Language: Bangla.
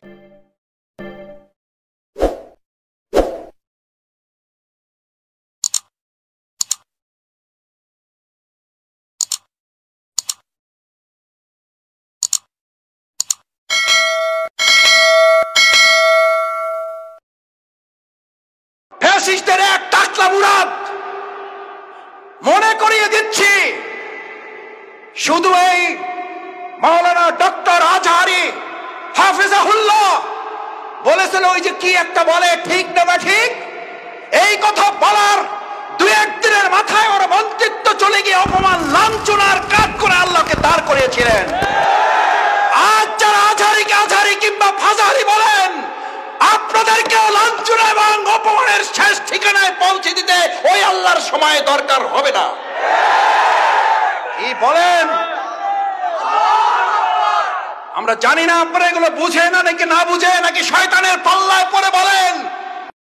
ফ্যাসিস্টের এক টাকলা মুরাদ মনে করিয়ে দিচ্ছি, শুধু এই মাওলানা ডক্টর আজহারি হাফিজাহুল্লাহ বলেছেন, ওই যে কি একটা বলে ঠিক না বা ঠিক, এই কথা বলার দু একদিনের মাথায় ওর মন্ত্রিত্ব চলে গিয়ে অপমান লাঞ্ছনার কাজ করে আল্লাহকে দাঁড় করিয়েছিলেন। আজ যারা আজহারিকে আজহারি কিংবা ফাজাহারি বলেন, আপনাদেরকেও লাঞ্ছনা এবং অপমানের শেষ ঠিকানায় পৌঁছে দিতে ওই আল্লাহর সময় দরকার হবে না। কি বলেন? আমরা জানি না আপনারা এগুলো বুঝে না নাকি না বুঝে, নাকি শয়তানের পাল্লা